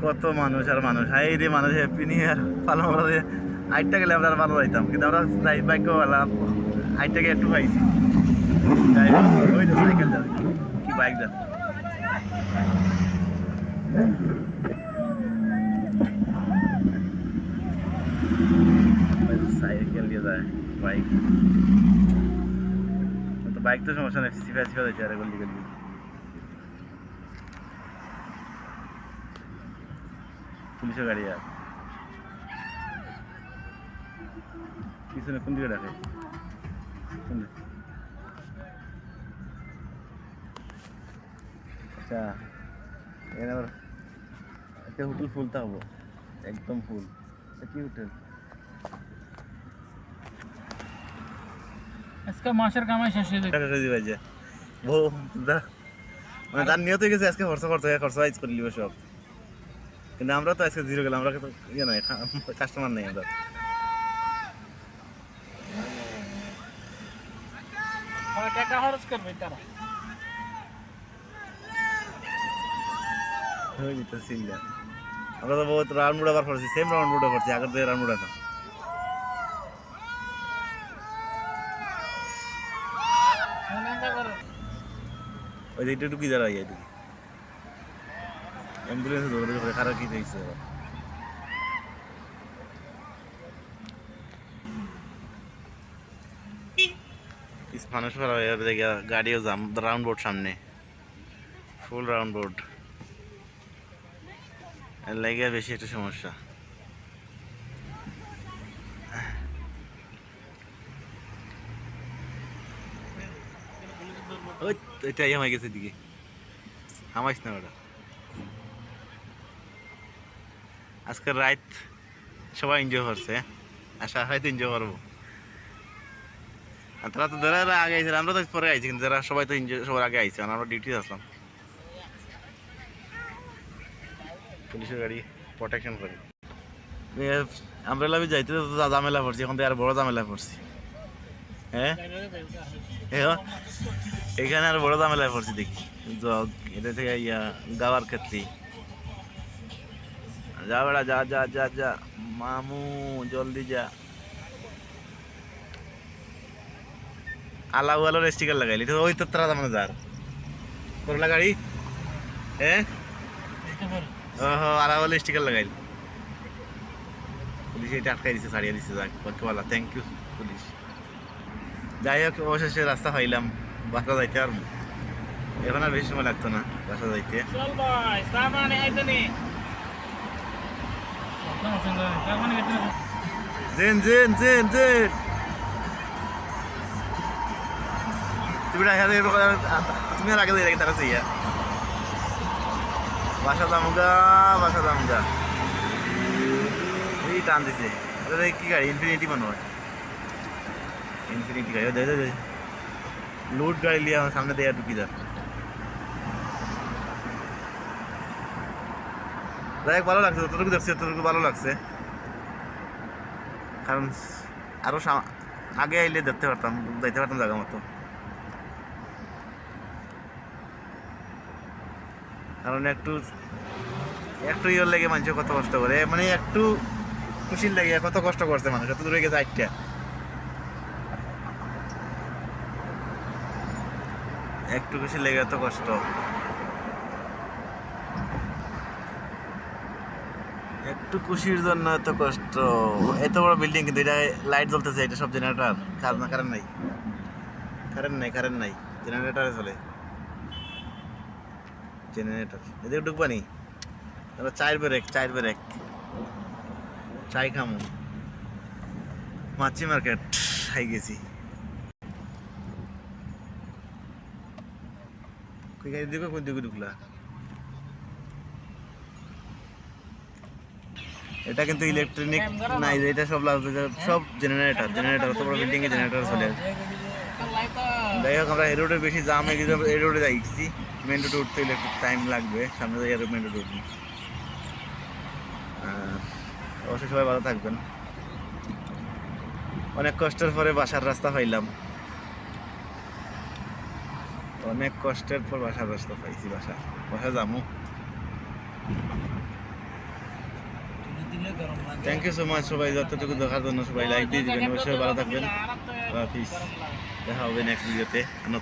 কত মানুষ আর মানুষ, হাই রে মানুষ, হ্যাপি নিউ ইয়ার পালন করে। আইটটা গেলে আমরা আর ভালো যাইতাম, কিন্তু আমরা ভাগ্যওয়ালা আইটটাকে একটু পাইছি। যাই হোক, ওই তো সাইকেল যাবে কি বাইক যাবে। সাইকেল দিয়ে যায় বাইক, তো বাইক তো সমস্যা নেই, সিফা সিফা যাচ্ছে আর গল্লি গল্লি। পুলিশের গাড়ি আর পিছনে কোন দিকে ডাকে, কোন দিকে? আচ্ছা, এখানে আবার একটা হোটেল ফুলতে হবো, একদম ফুল। কি হোটেল? আজকে মাসের কামাই শেষ হয়ে যাবে। মানে তার নিয়ত হয়ে গেছে আজকে খরচা করতে হয়, খরচা আইজ করে নিব সব। কিন্তু আমরা তো আজকে জিরো গেলাম, আমরা তো ইয়ে নয়, কাস্টমার নেই আমরা। টাকা খরচ করবে তারা। আমরা তো বহুত রাউন্ড মুড আবার করছি, সেম রাউন্ড মুড করছি, আগের দিয়ে রাউন্ড মুড এখন। ওই দিকটা ঢুকি যারা ইয়ে ঢুকি অ্যাম্বুলেন্সে দৌড়ে করে খারাপ কি হয়েছে আবার। মানুষ গাড়িও জাম, রাউন্ড বোর্ড সামনে ফুল রাউন্ড বোর্ড, এর লাগে বেশি একটা সমস্যা। ওই এটা হামাই গেছে দিকে, হামাইস না ওটা। আজকের রাত সবাই এনজয় করছে, আশা হয়তো এনজয় করবো। আর তারা তো যারা আগে আইছে, আমরা তো পরে আইছি, কিন্তু যারা সবাই তো এনজয় সবার আগে আইছে, আমরা ডিউটিতে আসলাম। পুলিশের গাড়ি প্রোটেকশন করে আমরা লাভে যাইতে তো ঝামেলা পড়ছি, এখন তো আর বড় ঝামেলা পড়ছি। হ্যাঁ এখানে আর বড় ঝামেলায় পড়ছি দেখি, এটা থেকে ইয়া গাওয়ার ক্ষেত্রে। যা বেড়া, যা যা যা যা মামু, জলদি যা। আলাউ আলোর স্টিকার লাগাইলি তো, ওই তো তারা মানে যার করলা গাড়ি। হ্যাঁ ওহো, আলাউ আলো স্টিকার লাগাইলি, পুলিশ এটা আটকাই দিচ্ছে, ছাড়িয়ে দিচ্ছে। যাক বাক্যওয়ালা, থ্যাংক ইউ পুলিশ। যাই হোক, অবশেষে রাস্তা পাইলাম, বাসা যাইতে আর এখন আর বেশি সময় লাগতো না বাসা যাইতে। জেন জেন জেন জেন তুমি আর আগে যাই তারা চাইয়া বাসা দামুগা, বাসা দামুগা। এই টান দিছে, কি গাড়ি? ইনফিনিটি মনে হয়, ইনফিনিটি গাড়ি। লুট গাড়ি লিয়ে আমার সামনে দিয়ে ঢুকি যান। যাই হোক, ভালো লাগছে, যতটুকু দেখছি ততটুকু ভালো লাগছে। কারণ আরো আগে আইলে দেখতে পারতাম, যাইতে পারতাম জায়গা মতো। কারণ একটু একটু ইয়ের লেগে মানুষ কত কষ্ট করে, মানে একটু খুশির লেগে কত কষ্ট করছে মানুষ, এত দূরে গেছে আটটা। একটু খুশি লেগে এত কষ্ট, একটু খুশির জন্য এত কষ্ট। এত বড় বিল্ডিং, কিন্তু এটা লাইট জ্বলতেছে, এটা সব জেনারেটর। কাজ না, কারেন্ট নাই, কারেন্ট নাই, কারেন্ট নাই, জেনারেটারে চলে, জেনারেটর। এদিকে ঢুকবানি, তারপর চায়ের ব্রেক, চায়ের ব্রেক, চাই খামো। মাছি মার্কেট খাই গেছি। দিকে কোন দিকে ঢুকলা? এটা কিন্তু ইলেকট্রনিক নাই, এটা সব সব জেনারেটর, জেনারেটর। অত বড় বিল্ডিং এ জেনারেটর চলে। যাই হোক, আমরা এই রোডে বেশি জাম হয়ে গেছে, এই রোডে যাইছি। মেন রোডে উঠতে গেলে একটু টাইম লাগবে, সামনে যাই আরো মেন রোডে উঠবো। অবশ্যই সবাই ভালো থাকবেন। অনেক কষ্টের পরে বাসার রাস্তা পাইলাম, অনেক কষ্টের পর বাসার রাস্তা পাইছি। বাসা যাবো। থ্যাংক ইউ সো মাচ সবাই যতটুকু দেখার জন্য, সবাই লাইক দিয়ে দিবেন, অবশ্যই ভালো থাকবেন। আল্লাহ হাফিজ, দেখা হবে নেক্সট ভিডিওতে নতুন